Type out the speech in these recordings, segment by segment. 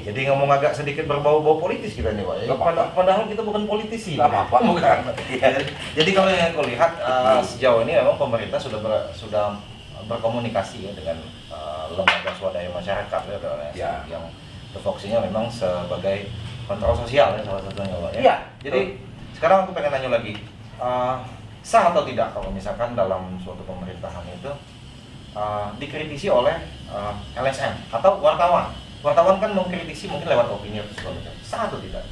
jadi ngomong agak sedikit berbau-bau politis kita nih Pak. Padahal kita bukan politisi. Gak apa-apa. Bukan. Jadi kalau yang aku lihat sejauh ini memang pemerintah sudah berkomunikasi ya dengan lembaga swadaya masyarakat ya, yang tupoksinya memang sebagai kontrol sosial ya salah satunya Pak ya. Iya. Jadi sekarang aku pengen nanya lagi, sah atau tidak kalau misalkan dalam suatu pemerintahan itu dikritisi oleh LSM atau wartawan? Wartawan kan mengkritisi mungkin lewat opini atau segala macam. Sah atau tidak?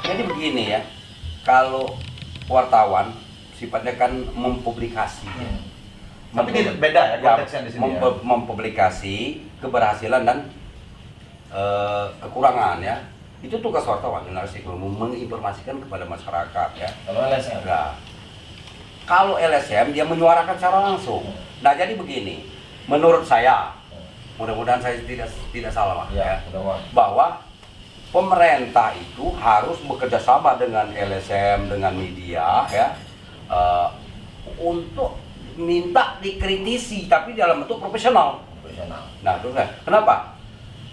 Jadi begini ya, kalau wartawan sifatnya kan mempublikasi. Tapi beda ya konteksnya di sini ya. Mempublikasi keberhasilan dan kekurangan ya. Itu tugas wartawan jurnalistik, menginformasikan kepada masyarakat ya. Kalau LSM enggak. Kalau LSM dia menyuarakan secara langsung. Nah jadi begini, menurut saya, mudah-mudahan saya tidak salah ya, bahwa pemerintah itu harus bekerja sama dengan LSM, dengan media ya, untuk minta dikritisi tapi dalam bentuk profesional. Nah terus kenapa?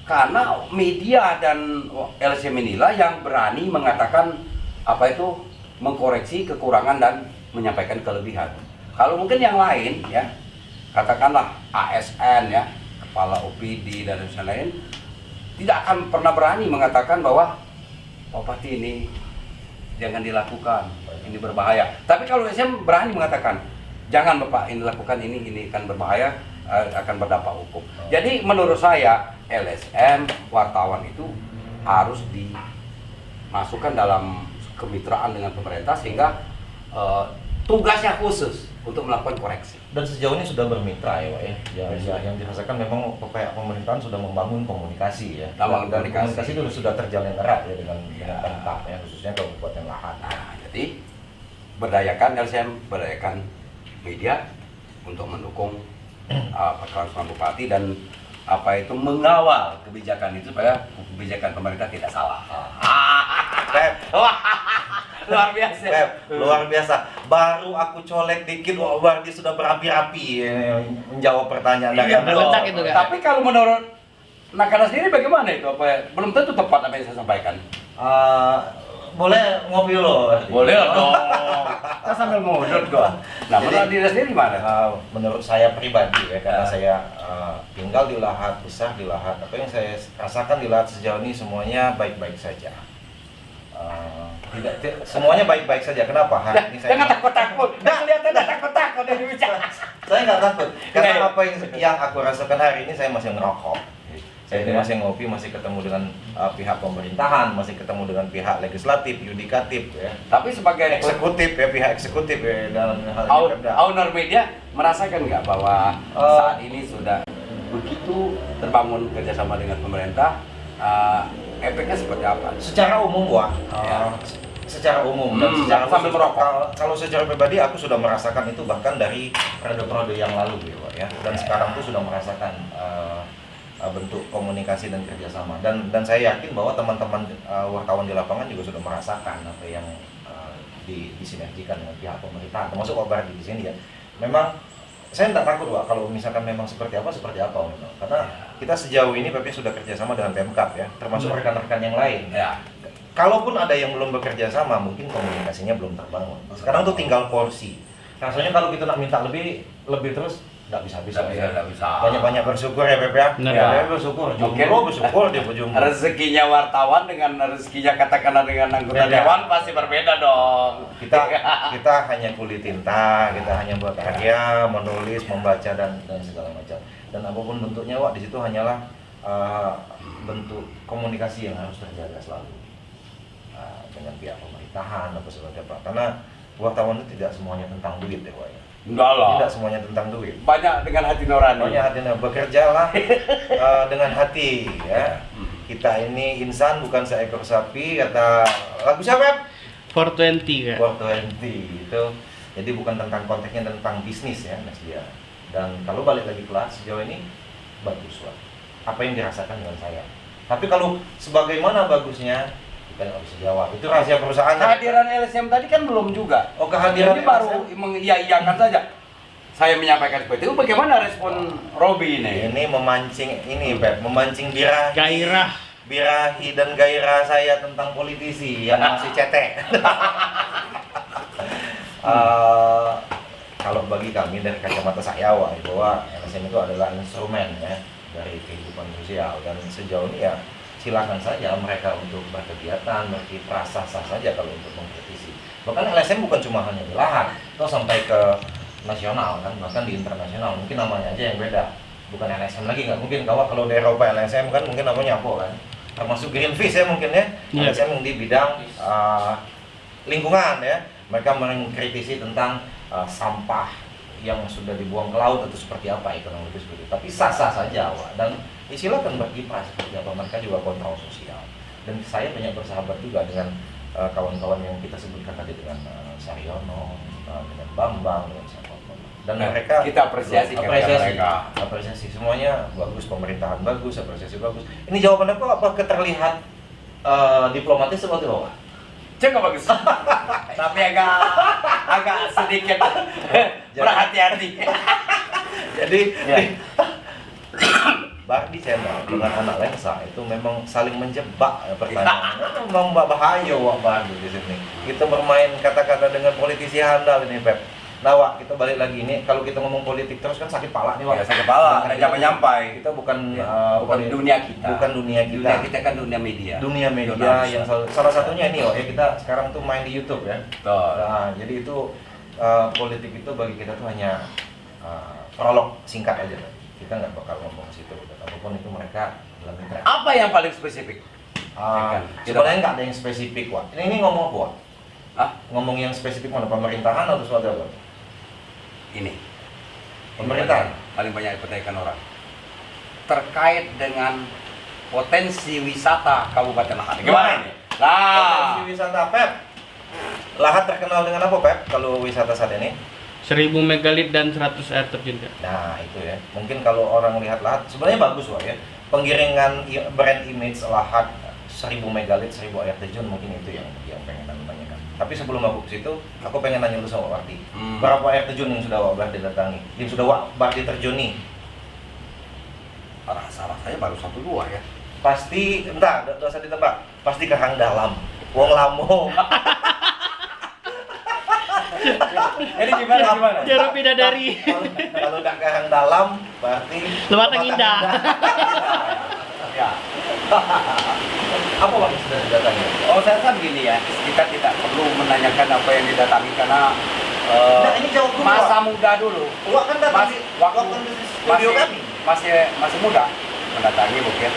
Karena media dan LSM inilah yang berani mengatakan apa itu, mengkoreksi kekurangan dan menyampaikan kelebihan. Kalau mungkin yang lain ya, katakanlah ASN ya, kepala OPD dan lain-lain, tidak akan pernah berani mengatakan bahwa Pati ini jangan dilakukan, ini berbahaya. Tapi kalau LSM berani mengatakan, jangan Bapak ini lakukan, ini akan berbahaya, akan berdampak hukum. Jadi menurut saya LSM, wartawan itu harus dimasukkan dalam kemitraan dengan pemerintah sehingga tugasnya khusus untuk melakukan koreksi. Dan sejauh ini sudah bermitra ya Pak ya. Yang dirasakan memang pihak pemerintahan sudah membangun komunikasi ya. Dan komunikasi itu sudah terjalin erat ya dengan Pemkab ya, khususnya Kabupaten Lahat. Nah, jadi berdayakan LSM, berdayakan media untuk mendukung kelangsungan bupati dan apa itu mengawal kebijakan itu supaya kebijakan pemerintah tidak salah. Luar biasa. Luar biasa. Baru aku colek dikit, Bardi sudah berapi-api menjawab pertanyaan dari Anda. Gitu, tapi kalau menurut Nakana sendiri bagaimana itu? Belum tentu tepat apa yang saya sampaikan. Boleh ngopi dulu? Boleh dong. Kita sambil ngudut kok. Nah, menurut diri sendiri gimana? Menurut saya pribadi ya, karena saya tinggal di Lahat, besar di Lahat. Apa yang saya rasakan di Lahat sejauh ini semuanya baik-baik saja. Semuanya baik-baik saja. Kenapa? Hari ini saya jangan takut-takut. Kelihatan takut-takut dari bicara. Saya nggak takut. Karena apa yang aku rasakan hari ini, saya masih ngerokok. Saya ini masih ngopi, masih ketemu dengan pihak pemerintahan, masih ketemu dengan pihak legislatif, yudikatif ya. Tapi sebagai eksekutif ya, pihak eksekutif ya dalam hal ini. Owner media merasakan nggak bahwa saat ini sudah begitu terbangun kerjasama dengan pemerintah, efeknya seperti apa? Secara umum Wah, secara umum dan secara sambil merokok. Kalau secara pribadi aku sudah merasakan itu bahkan dari periode-periode yang lalu ya. Dan sekarang tuh sudah merasakan bentuk komunikasi dan kerjasama dan saya yakin bahwa teman-teman wartawan di lapangan juga sudah merasakan apa yang disinergikan dengan pihak pemerintah, termasuk Pak Bardi di sini ya. Memang saya tidak takut Pak kalau misalkan memang seperti apa memang. Karena kita sejauh ini PP sudah kerjasama dengan Pemkab ya, termasuk rekan-rekan yang lain. Kalaupun ada yang belum bekerja sama, mungkin komunikasinya belum terbangun. Sekarang tuh tinggal porsi. Rasanya kalau kita nak minta lebih terus nggak bisa. Banyak-banyak bersyukur ya Beb ya. Bersyukur, bersyukur di ujung. Rezekinya wartawan dengan rezekinya katakanlah dengan anggota dewan pasti berbeda dong. Kita hanya kulit tinta, kita hanya buat karya, menulis, membaca dan segala macam. Dan apapun bentuknya Wak, di situ hanyalah bentuk komunikasi yang harus terjaga selalu dengan pihak pemerintahan atau seperti apa. Karena wartawan itu tidak semuanya tentang duit ya Wak ya. Enggak lah. Tidak semuanya tentang duit. Banyak dengan hati nurani. Banyak hati nurani. Bekerjalah dengan hati ya. Kita ini insan bukan seekor sapi, kata lagu siapa? 420 kan. 420 itu. Jadi bukan tentang konteksnya, tentang bisnis ya Mas Dia. Dan kalau balik lagi kelas sejauh ini bagus lah. Apa yang dirasakan dengan saya. Tapi kalau sebagaimana bagusnya kita nggak bisa jawab. Itu rahasia perusahaan. Kehadiran LSM tadi kan belum juga. Oh, kehadiran jadi baru mengiyakan saja. saya menyampaikan seperti itu, bagaimana respon Robi ini? Ini memancing ini Pep, memancing Gairah. birahi dan gairah saya tentang politisi yang masih cetek. Kalau bagi kami dari kacamata saya bahwa LSM itu adalah instrumen ya dari kehidupan sosial, dan sejauh ini ya silakan saja mereka untuk berkegiatan, berkiprah, sah-sah saja kalau untuk mengkritisi. Bahkan LSM bukan cuma hanya di Lahat, atau sampai ke nasional kan, bahkan di internasional mungkin namanya aja yang beda, bukan LSM lagi, nggak mungkin kalau di Eropa LSM kan mungkin namanya apa kan, termasuk Greenpeace ya mungkin ya, LSM di bidang lingkungan ya, mereka mengkritisi tentang sampah yang sudah dibuang ke laut atau seperti apa ekonomi itu seperti itu. Tapi sah-sah saja dan silakan berkiprah seperti apa, mereka juga kontrol sosial. Dan saya banyak bersahabat juga dengan kawan-kawan yang kita sebutkan tadi, dengan Saryono, dengan Bambang, dengan siapa. Dan mereka kita apresiasi mereka. Apresiasi semuanya bagus, pemerintahan bagus, apresiasi bagus. Ini jawabannya apa terlihat diplomatis seperti apa? Cukup bagus. Tapi agak sedikit berhati-hati. Jadi Bardi channel dengan anak lensa itu memang saling menjebak pertanyaannya. Memang bahaya Bardi di sini. Kita bermain kata-kata dengan politisi handal ini Pep. Nah Wak, kita balik lagi ini, kalau kita ngomong politik terus kan sakit pala nih Wak. Ya, sakit pala, ada nyampai. Kita bukan bukan dunia kita. Bukan dunia kita. Dunia kita kan dunia media. Dunia media yang salah satunya ini ya, kita sekarang tuh main di YouTube ya. Nah, jadi itu politik itu bagi kita tuh hanya prolog singkat aja. Kita nggak bakal ngomong ke situ. Apapun itu mereka dalam interaksi. Apa yang paling spesifik? Sebenarnya nggak ada yang spesifik Wak. Ini ngomong apa Wak? Ngomong yang spesifik mana, pemerintahan atau sesuatu apa? Ini pemerintahan paling banyak dipertanyakan orang terkait dengan potensi wisata Kabupaten Lahat. Gimana ini? Potensi wisata Pep. Lahat terkenal dengan apa Pep kalau wisata saat ini? 1000 megalit dan 100 air terjun. Nah itu ya, mungkin kalau orang lihat Lahat sebenarnya bagus Wak ya. Penggiringan brand image Lahat 1000 megalit, 1000 air terjun, mungkin itu yang pengen tanyakan. Tapi sebelum aku ke situ, aku pengen nanya dulu sama Bardi. Berapa air terjun yang sudah Wak Bardi datangi? Yang sudah Wak Bardi terjuni? Rasa saya baru 1-2 ya. Pasti, entah, tidak usah ditebak. Pasti Karang Dalam, Wong Lamo. Jadi gimana? Jeruk bidadari. Kalau udah Karang Dalam, berarti Lematang Indah. Ya. Apa Wak sudah didatangi? Oh, saya rasa begini ya, kita tidak perlu menanyakan apa yang didatangi karena Nah, ini jawab dulu, masa Wak. muda dulu. Wak kan datang di waktu studio kami. masih muda mendatangi Bukit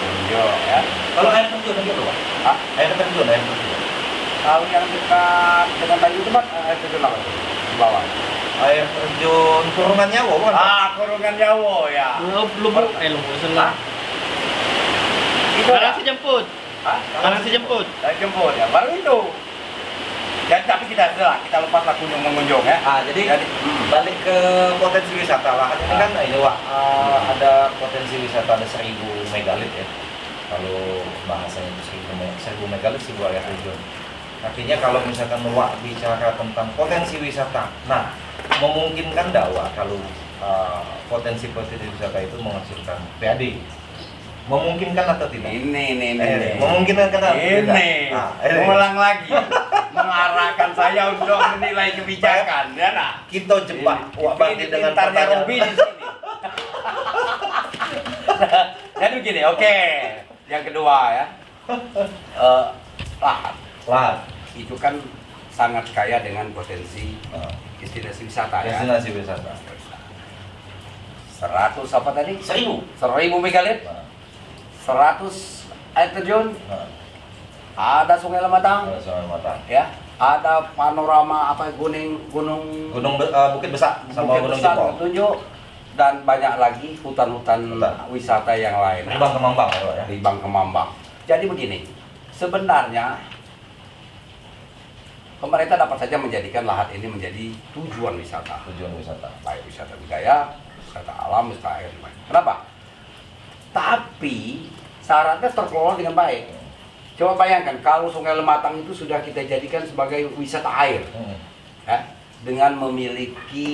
Tunjo ya. Kalau air terjun aja tuh Wak. Hah? Air terjun. Kalau yang dekat dengan Tanjung Tempat air terjun apa itu? Di bawah. Air terjun Kurungan Nyawa bukan? Kurungan Nyawa ya. Lubuk salah. Itu Karang sejemput. Karang sejemput. Saya jemput ya, baru itu. Dan tapi kita lepaslah mengunjung ya. Jadi balik ke potensi wisata Lahat ini kan ini Wak, ada potensi wisata, ada 1000 megalit ya. Kalau bahasanya itu 1000 megalit, 1000 air terjun. Artinya kalau misalkan Wak bicara tentang potensi wisata, nah memungkinkan enggak Wak kalau potensi wisata itu menghasilkan PAD? Memungkinkan atau tidak? Ini. Memungkinkan atau tidak? Ulang lagi. Mengarahkan saya untuk menilai kebijakan, ya nah. Kita jebak Wak Bardi dengan pintarnya pertanyaan. Robi di sini. Jadi begini, oke. Yang kedua ya. Lahat. Itu kan sangat kaya dengan potensi destinasi wisata ya. Destinasi wisata. 100 apa tadi? 1000 megalit. 100 air terjun. Ada Sungai Lematang. Ya. Ada panorama gunung Bukit Besak sama Gunung Jepang. Tunjuk, dan banyak lagi hutan-hutan wisata yang lain. Ribang Kemambang ya. Ribang Kemambang. Jadi begini, sebenarnya pemerintah dapat saja menjadikan Lahat ini menjadi tujuan wisata. Baik wisata budaya, wisata alam, wisata air. Kenapa? Tapi syaratnya terkelola dengan baik. Coba bayangkan kalau Sungai Lematang itu sudah kita jadikan sebagai wisata air, ya, dengan memiliki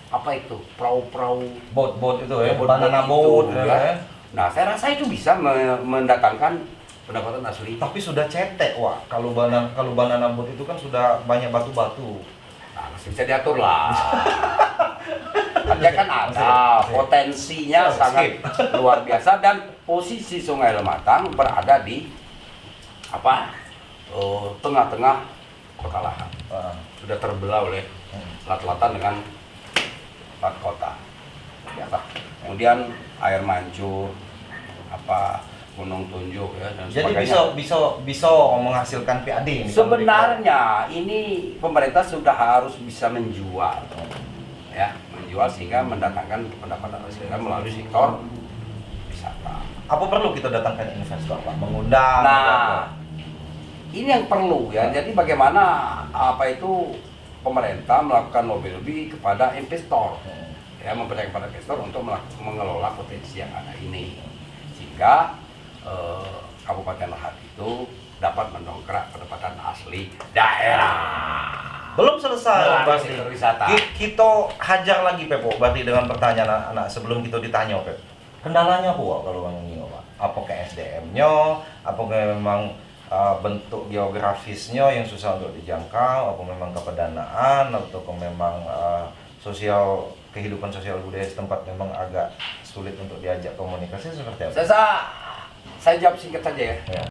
apa itu perahu-perahu Boat itu ya, boat banana itu, boat ya. ya. Nah, saya rasa itu bisa mendatangkan pendapatan asli. Tapi sudah cetek, Wak. Kalau banana boat itu kan sudah banyak batu-batu. Nah, masih bisa diatur lah. Dia kan ada potensinya Skip. sangat luar biasa dan posisi Sungai Lematang berada di tengah-tengah kota Lahat. Sudah terbelah oleh Lat-Latan dengan Lat Kota. Biasa. Kemudian air mancur, Gunung Tunjuk ya dan Jadi sebagainya. bisa menghasilkan PAD ini. Sebenarnya ini pemerintah sudah harus bisa menjual, ya, menjual sehingga mendatangkan pendapatan asli melalui sektor wisata. Apa perlu kita datangkan investor, Pak? Mengundang. Nah, ini yang perlu ya. Jadi bagaimana pemerintah melakukan lobby kepada investor, ya, mempercayai kepada investor untuk mengelola potensi yang ada ini, sehingga Kabupaten Lahat itu dapat mendongkrak pendapatan asli daerah. Belum selesai, Melalui berarti. sektor wisata. Kita hajar lagi, Pepo. Berarti dengan pertanyaan anak sebelum kita ditanya, Pep. Kendalanya apa, Wak, kalau Bang ini, Pak? Apakah SDM-nya? Apakah memang bentuk geografisnya yang susah untuk dijangkau? Apa memang kepedanaan? Atau memang kehidupan sosial budaya setempat memang agak sulit untuk diajak komunikasi seperti apa? Saya jawab singkat saja ya. Ya.